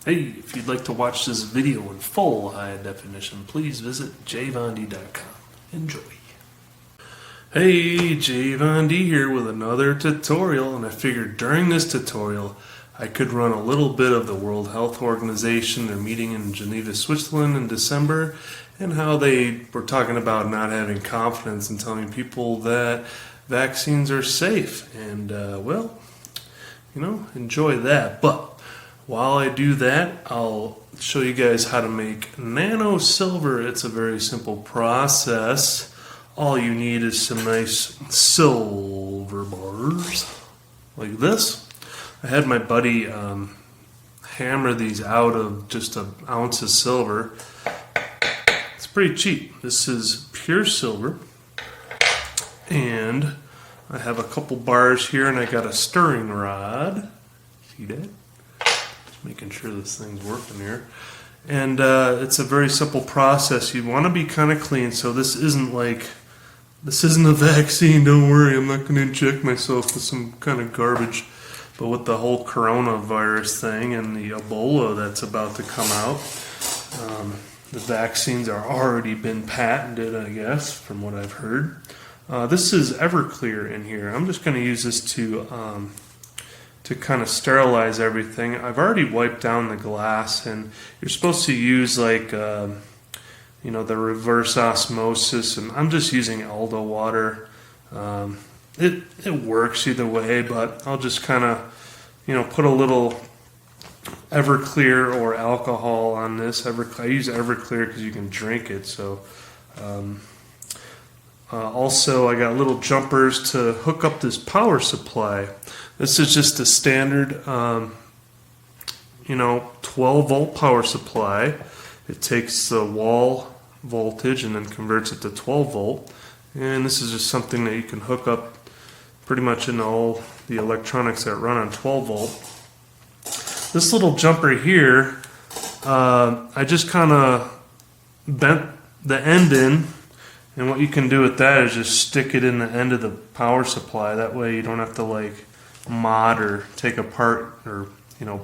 Hey, if you'd like to watch this video in full high definition, please visit JVonD.com. Enjoy. Hey, JVonD here with another tutorial, and I figured during this tutorial I could run a little bit of the World Health Organization. They're meeting in Geneva, Switzerland in December, and how they were talking about not having confidence and telling people that vaccines are safe. And, enjoy that. But while I do that, I'll show you guys how to make Nanosilver. It's a very simple process. All you need is some nice silver bars like this. I had my buddy hammer these out of just an ounce of silver. It's pretty cheap. This is pure silver. And I have a couple bars here, and I got a stirring rod. See that? Just making sure this thing's working here. And it's a very simple process. You want to be kind of clean, so this isn't a vaccine, don't worry. I'm not going to inject myself with some kind of garbage. But with the whole coronavirus thing and the Ebola that's about to come out, the vaccines are already been patented, I guess, from what I've heard. This is Everclear in here. I'm just going to use this to kind of sterilize everything. I've already wiped down the glass, and you're supposed to use the reverse osmosis, and I'm just using Eldo water. It works either way, but I'll just kind of, put a little Everclear or alcohol on this. I use Everclear because you can drink it. So, also, I got little jumpers to hook up this power supply. This is just a standard, 12-volt power supply. It takes the wall voltage and then converts it to 12 volt. And this is just something that you can hook up pretty much in all the electronics that run on 12 volt. This little jumper here, I just kind of bent the end in, and what you can do with that is just stick it in the end of the power supply. That way you don't have to mod or take apart or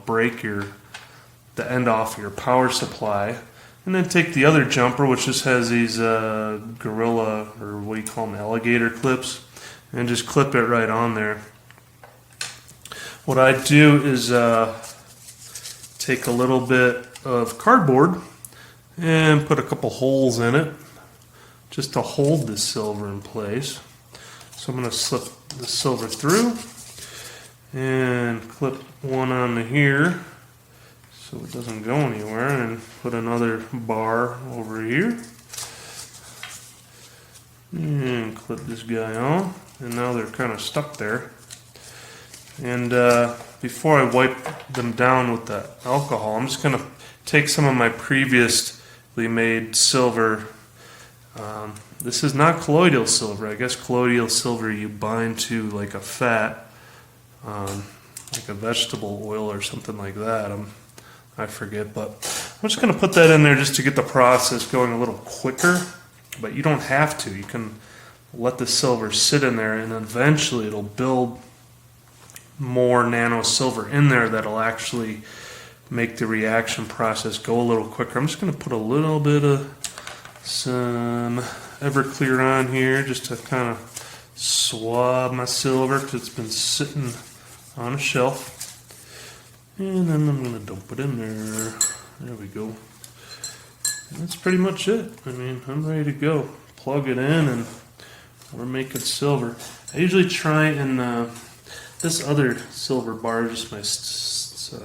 break the end off your power supply. And then take the other jumper, which just has these gorilla, or what do you call them, alligator clips, and just clip it right on there. What I do is take a little bit of cardboard and put a couple holes in it just to hold the silver in place. So I'm going to slip the silver through and clip one onto here so it doesn't go anywhere, and put another bar over here and clip this guy on, and now they're kind of stuck there. And before I wipe them down with the alcohol, I'm just going to take some of my previously made silver. This is not colloidal silver. I guess colloidal silver you bind to like a fat, like a vegetable oil or something like that. I forget, but I'm just going to put that in there just to get the process going a little quicker. But you don't have to. You can let the silver sit in there, and eventually it'll build more Nanosilver in there that'll actually make the reaction process go a little quicker. I'm just going to put a little bit of some Everclear on here just to kind of swab my silver because it's been sitting on a shelf. And then I'm going to dump it in there. There we go. And that's pretty much it. I mean, I'm ready to go. Plug it in, and we're making silver. I usually try and this other silver bar is just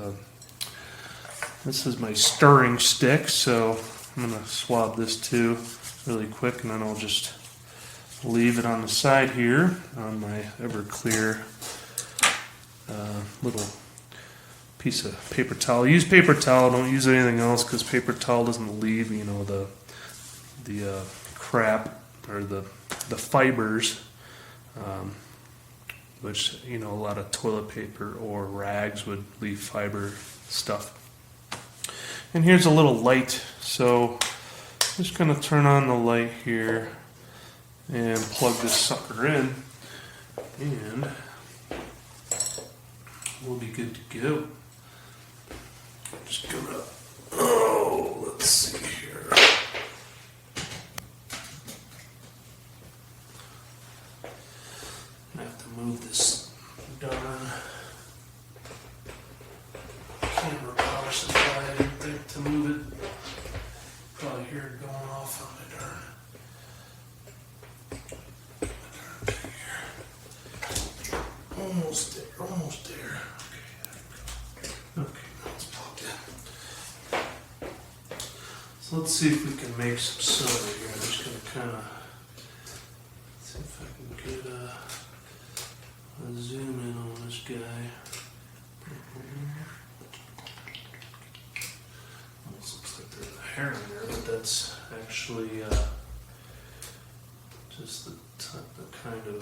this is my stirring stick, so I'm going to swab this too really quick, and then I'll just leave it on the side here on my Everclear little piece of paper towel. Use paper towel, don't use anything else, because paper towel doesn't leave the crap or the fibers, which a lot of toilet paper or rags would leave fiber stuff. And here's a little light, so I'm just going to turn on the light here and plug this sucker in, and we'll be good to go. Just gonna, oh, let's see here. I have to move this darn camera power supply. I didn't think to move it. Probably hear it going off on my darn thing here. Almost there, almost there. Okay, there we go. Okay, now it's plugged in. So let's see if we can make some soda here. I'm just gonna kind of see if I can get a zoom in on this guy. Almost looks like there's a hair in there, but that's actually just the kind of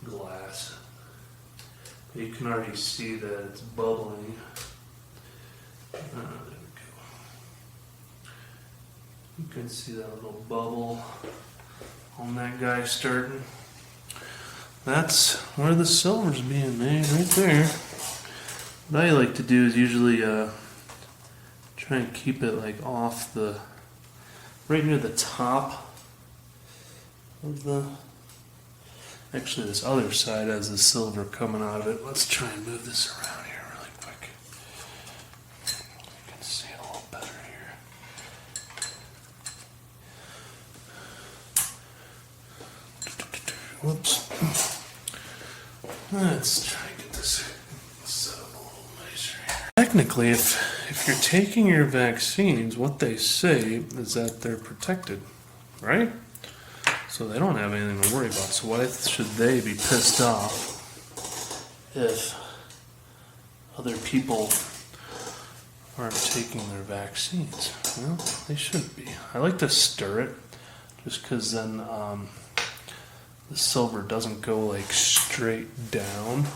glass. But you can already see that it's bubbling. There we go. You can see that little bubble on that guy starting. That's where the silver's being made, right there. What I like to do is usually try and keep it like off the, right near the top of the, actually this other side has the silver coming out of it. Let's try and move this around here really quick. You can see it a little better here. Whoops. Let's try and get this set up a little nicer here. Technically, if you're taking your vaccines, what they say is that they're protected, right? So they don't have anything to worry about. So why should they be pissed off if other people aren't taking their vaccines? Well, they shouldn't be. I like to stir it just because then the silver doesn't go like straight down.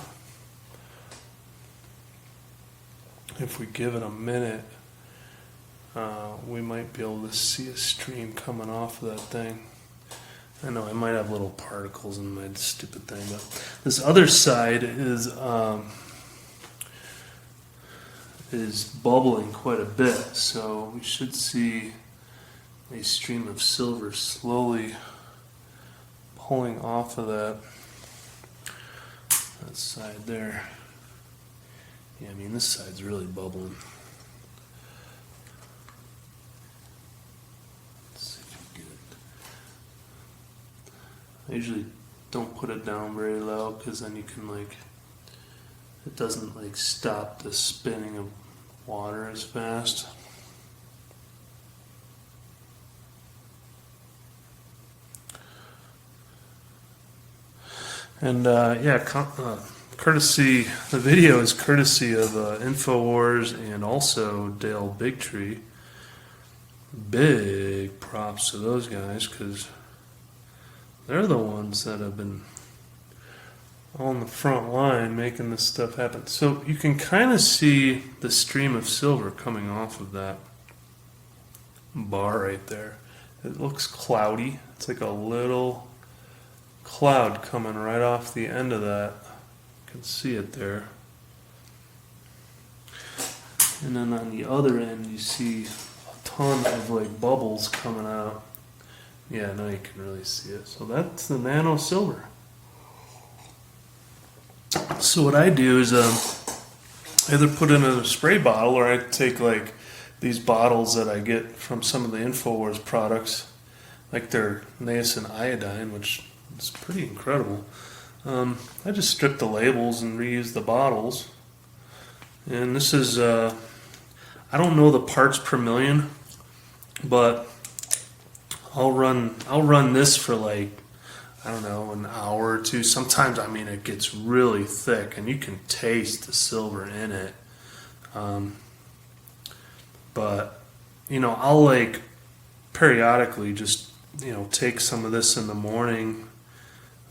If we give it a minute, we might be able to see a stream coming off of that thing. I know I might have little particles in my stupid thing, but this other side is bubbling quite a bit, so we should see a stream of silver slowly pulling off of that side there. Yeah, I mean this side's really bubbling. Let's see if we get it. I usually don't put it down very low because then you can like, it doesn't like stop the spinning of water as fast. And courtesy, the video is courtesy of InfoWars and also Dale Bigtree. Big props to those guys because they're the ones that have been on the front line making this stuff happen. So you can kind of see the stream of silver coming off of that bar right there. It looks cloudy. It's like a little cloud coming right off the end of that. You can see it there. And then on the other end you see a ton of like bubbles coming out. Yeah, now you can really see it. So that's the Nanosilver. So what I do is either put it in a spray bottle or I take like these bottles that I get from some of the InfoWars products, like their niacin iodine, which is pretty incredible. I just strip the labels and reuse the bottles. And this is, I don't know the parts per million, but I'll run this for like, I don't know, an hour or two. Sometimes, I mean, it gets really thick and you can taste the silver in it. But, you know, I'll like periodically just, you know, take some of this in the morning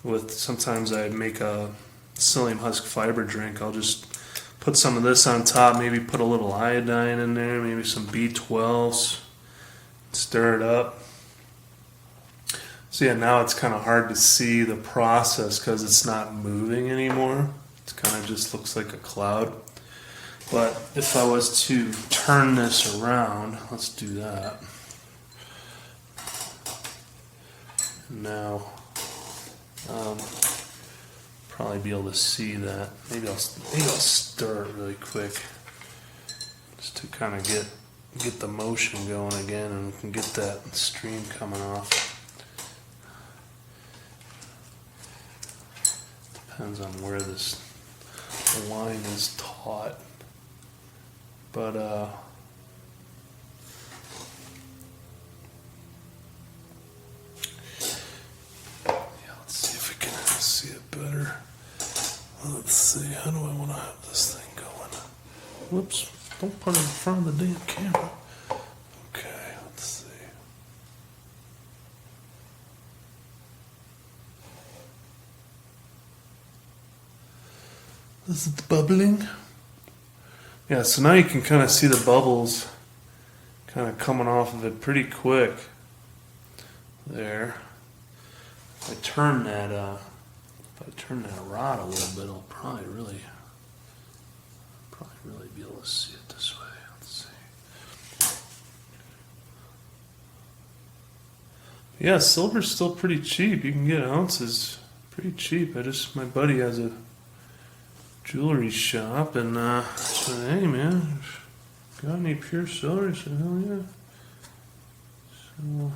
with, sometimes I make a psyllium husk fiber drink. I'll just put some of this on top, maybe put a little iodine in there, maybe some B12s, stir it up. So yeah, now it's kind of hard to see the process because it's not moving anymore. It kind of just looks like a cloud. But if I was to turn this around, let's do that. Now, probably be able to see that. Maybe I'll stir it really quick, just to kind of get the motion going again, and we can get that stream coming off. Depends on where this line is taut, but let's see if we can see it better. Let's see, how do I want to have this thing going? Whoops, don't put it in front of the damn camera. Okay, let's see. This is bubbling. Yeah, so now you can kind of see the bubbles kind of coming off of it pretty quick. There. If I turn that rod a little bit, I'll probably really be able to see it this way. Let's see. Yeah, silver's still pretty cheap. You can get ounces pretty cheap. My buddy has a jewelry shop, and I said, hey man, got any pure silver? He said, hell yeah. So,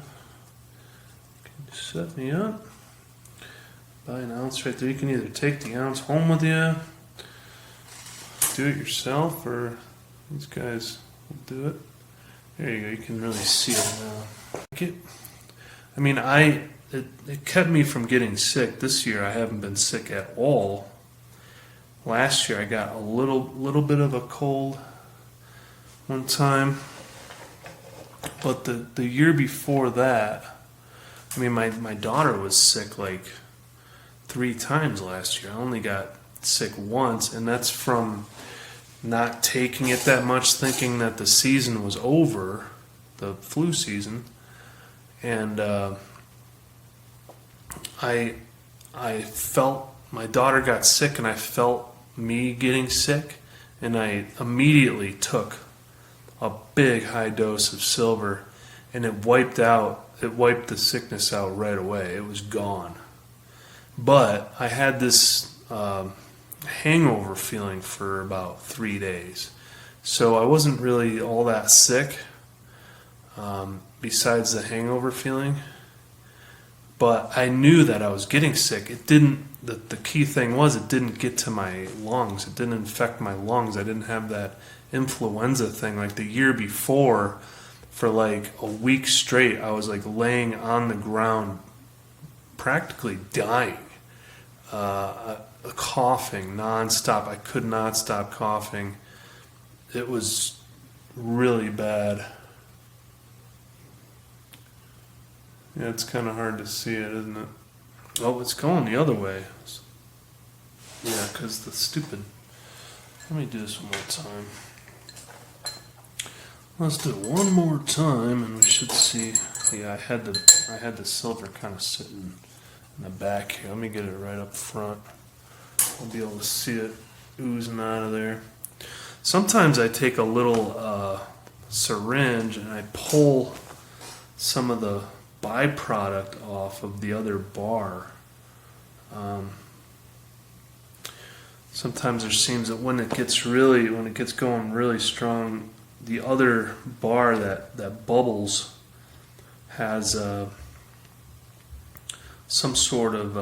can you set me up? Buy an ounce right there. You can either take the ounce home with you, do it yourself, or these guys will do it. There you go. You can really see it now. It kept me from getting sick. This year I haven't been sick at all. Last year I got a little bit of a cold one time, but the year before that, my daughter was sick like 3 times last year. I only got sick once, and that's from not taking it that much, thinking that the season was over, the flu season, and I felt my daughter got sick, and I felt me getting sick, and I immediately took a big high dose of silver, and it wiped the sickness out right away. It was gone. But I had this hangover feeling for about 3 days, so I wasn't really all that sick, besides the hangover feeling. But I knew that I was getting sick. It didn't. The key thing was it didn't get to my lungs. It didn't infect my lungs. I didn't have that influenza thing like the year before. For like a week straight, I was like laying on the ground, practically dying, coughing nonstop. I could not stop coughing. It was really bad. Yeah, it's kind of hard to see it, isn't it? Oh, it's going the other way. Yeah, because the stupid... Let me do this one more time. Let's do it one more time, and we should see... Yeah, I had the silver kind of sitting in the back here. Let me get it right up front. I'll be able to see it oozing out of there. Sometimes I take a little syringe and I pull some of the byproduct off of the other bar. Sometimes there seems that when it gets going really strong, the other bar that bubbles has some sort of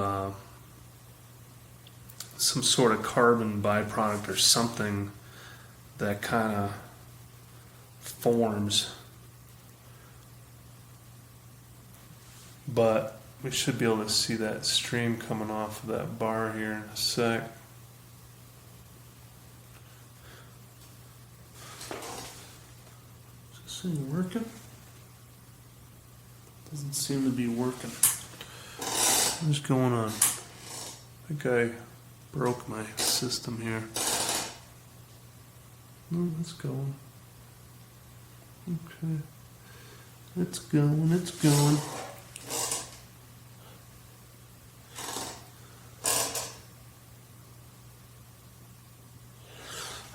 carbon byproduct or something that kind of forms. But we should be able to see that stream coming off of that bar here in a sec. Is this thing working? Doesn't seem to be working. What's going on? I think I broke my system here. Oh, it's going. Okay. It's going.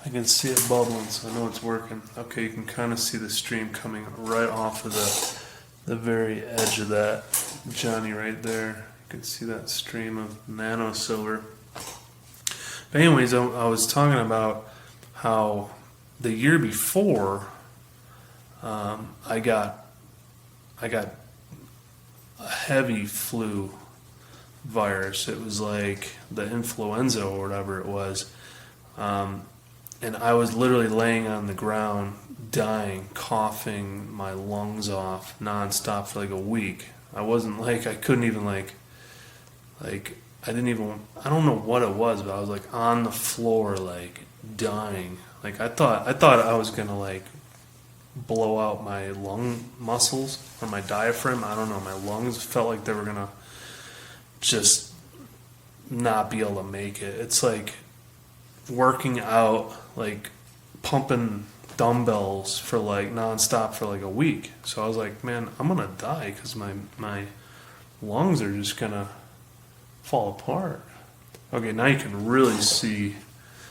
I can see it bubbling, so I know it's working. Okay, you can kind of see the stream coming right off of the very edge of that Johnny right there. You can see that stream of Nanosilver. But anyways, I was talking about how the year before I got a heavy flu virus. It was like the influenza or whatever it was. And I was literally laying on the ground, dying, coughing my lungs off nonstop for like a week. I wasn't like, I couldn't even I don't know what it was, but I was like on the floor, like dying. Like I thought I was gonna like blow out my lung muscles or my diaphragm. I don't know. My lungs felt like they were gonna just not be able to make it. It's like working out, like pumping dumbbells for like nonstop for like a week. So I was like, man, I'm gonna die because my lungs are just gonna fall apart. Okay, now you can really see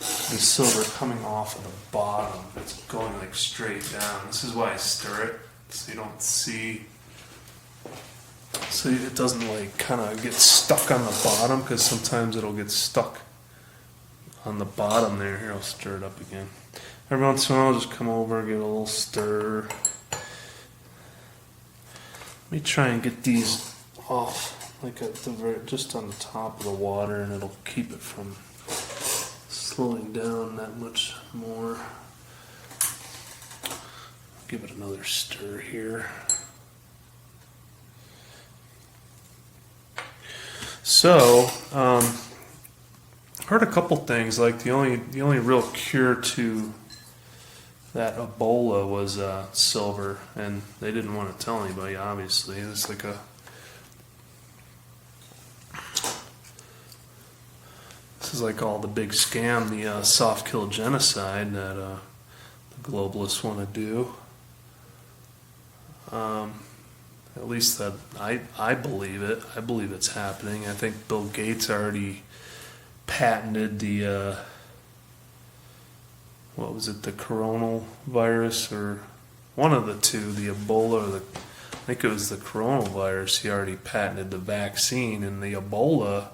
the silver coming off of the bottom. It's going like straight down. This is why I stir it, so you don't see, so it doesn't like kind of get stuck on the bottom, because sometimes it'll get stuck on the bottom there. Here, I'll stir it up again. Every once in a while, I'll just come over and give it a little stir. Let me try and get these off, like at the very, just on the top of the water, and it'll keep it from slowing down that much more. Give it another stir here. So, heard a couple things. Like the only real cure to that Ebola was silver, and they didn't want to tell anybody. Obviously, it's like this is like all the big scam, the soft kill genocide that the globalists want to do. At least that I believe it. I believe it's happening. I think Bill Gates already patented the what was it, the coronavirus, or one of the two, the Ebola, or I think it was the coronavirus. He already patented the vaccine, and the Ebola,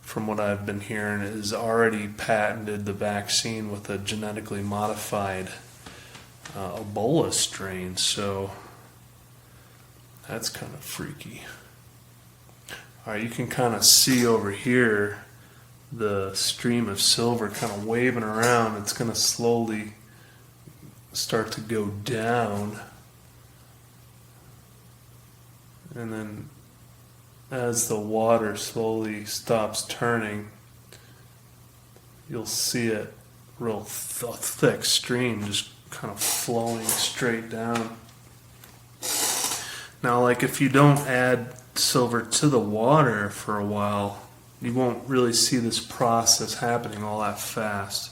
from what I've been hearing, is already patented the vaccine with a genetically modified Ebola strain. So that's kind of freaky. All right, you can kind of see over here the stream of silver kind of waving around. It's going to slowly start to go down. And then as the water slowly stops turning, you'll see it real thick stream just kind of flowing straight down. Now, like if you don't add silver to the water for a while, you won't really see this process happening all that fast.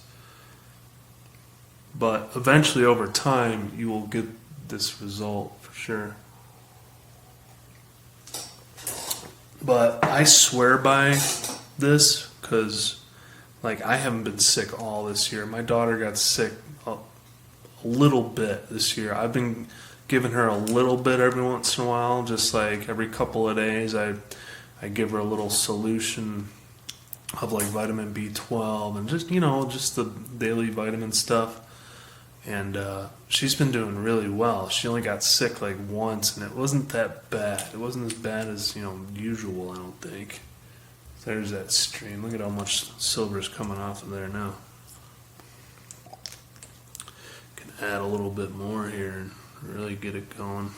But eventually, over time, you will get this result for sure. But I swear by this, because like I haven't been sick all this year. My daughter got sick a little bit this year. I've been giving her a little bit every once in a while, just like every couple of days. I give her a little solution of like vitamin B12 and just, just the daily vitamin stuff. And she's been doing really well. She only got sick like once, and it wasn't that bad. It wasn't as bad as, usual, I don't think. There's that stream. Look at how much silver is coming off of there now. Can add a little bit more here and really get it going.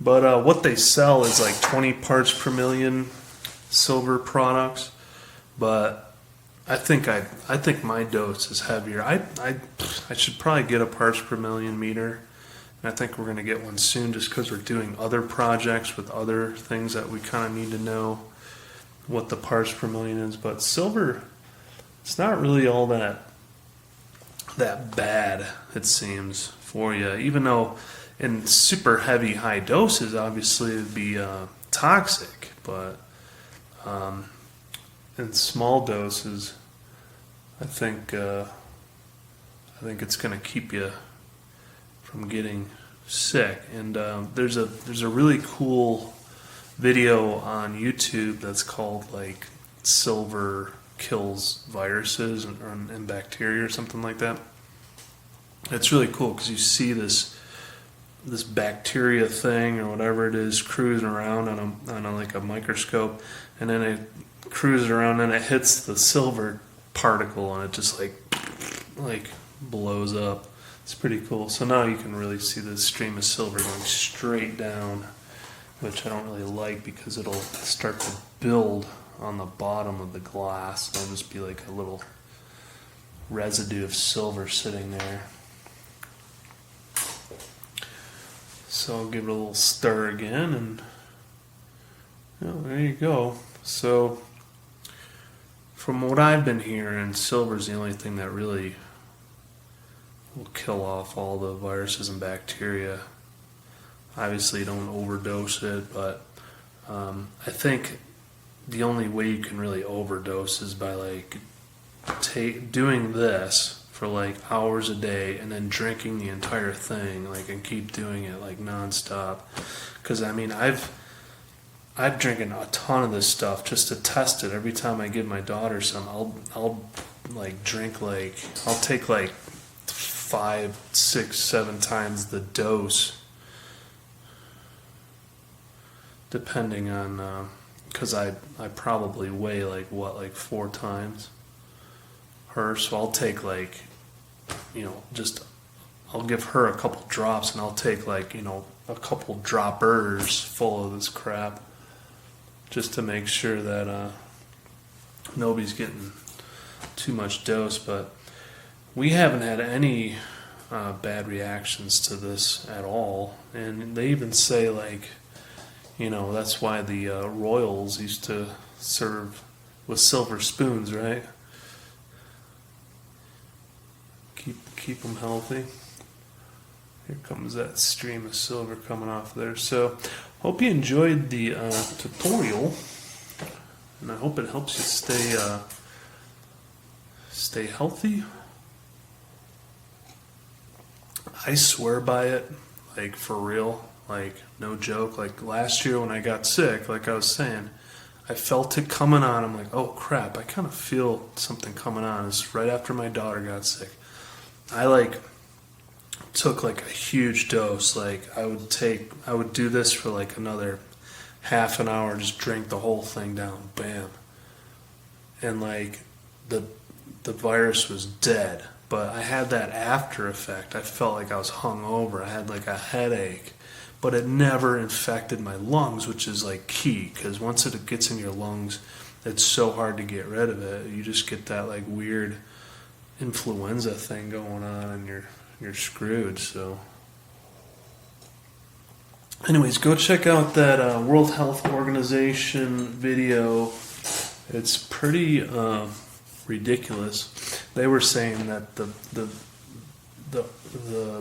But what they sell is like 20 parts per million silver products. But I think my dose is heavier. I should probably get a parts per million meter. And I think we're going to get one soon, just because we're doing other projects with other things that we kind of need to know what the parts per million is. But silver, it's not really all that bad, it seems, for you. Even though in super heavy high doses, obviously it would be toxic. But in small doses, I think it's going to keep you from getting sick. And there's a really cool video on YouTube that's called like Silver Kills Viruses and Bacteria or something like that. It's really cool because you see this bacteria thing or whatever it is cruising around on a like a microscope, and then it cruises around and it hits the silver particle and it just like blows up. It's pretty cool. So now you can really see the stream of silver going straight down, which I don't really like because it'll start to build on the bottom of the glass. There'll just be like a little residue of silver sitting there. So I'll give it a little stir again, and there you go. So from what I've been hearing, silver's the only thing that really will kill off all the viruses and bacteria. Obviously, don't overdose it, but I think the only way you can really overdose is by like doing this for like hours a day and then drinking the entire thing, like, and keep doing it like nonstop. Because I mean, I've drinking a ton of this stuff just to test it. Every time I give my daughter some, I'll like drink like I'll take like 5, 6, 7 times the dose, depending on because I probably weigh like 4 times her, so I'll take like, I'll give her a couple drops and I'll take like, a couple droppers full of this crap just to make sure that nobody's getting too much dose. But we haven't had any bad reactions to this at all, and they even say like, that's why the royals used to serve with silver spoons, right? Keep them healthy. Here comes that stream of silver coming off there. So, hope you enjoyed the tutorial, and I hope it helps you stay healthy. I swear by it, like for real, like no joke. Like last year when I got sick, like I was saying, I felt it coming on. I'm like, oh crap, I kind of feel something coming on. It's right after my daughter got sick. I took like a huge dose. Like I would do this for like another half an hour, just drink the whole thing down, bam. And like the virus was dead, but I had that after effect. I felt like I was hungover. I had like a headache, but it never infected my lungs, which is like key, because once it gets in your lungs, it's so hard to get rid of it. You just get that like weird influenza thing going on, and you're screwed. So anyways, go check out that World Health Organization video. It's pretty ridiculous. They were saying that the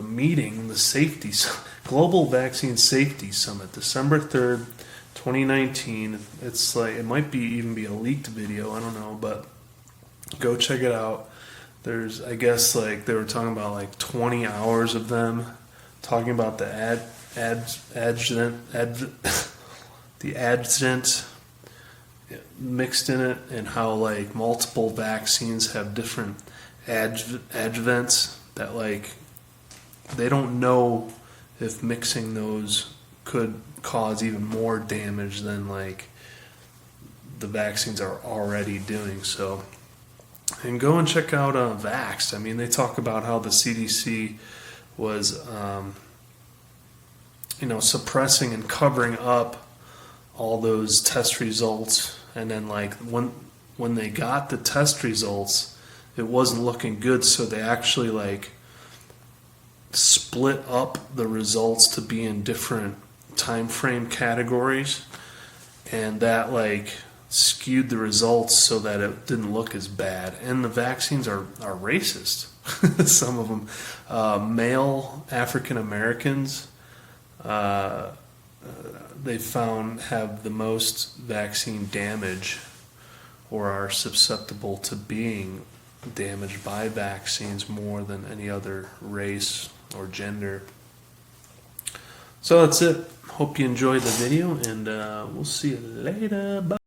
meeting, the Global Vaccine Safety Summit, December 3rd, 2019. It's like, it might even be a leaked video, I don't know, but go check it out. There's, I guess, like they were talking about like 20 hours of them talking about the adjuvant mixed in it, and how like multiple vaccines have different adjuvants that like they don't know if mixing those could cause even more damage than like the vaccines are already doing. So, and go and check out Vaxxed. I mean, they talk about how the CDC was, suppressing and covering up all those test results, and then like when they got the test results, it wasn't looking good, so they actually like split up the results to be in different time frame categories, and that like skewed the results so that it didn't look as bad. And the vaccines are racist. Some of them, male African Americans, they found have the most vaccine damage, or are susceptible to being damaged by vaccines more than any other race or gender. So that's it. Hope you enjoyed the video, and we'll see you later. Bye.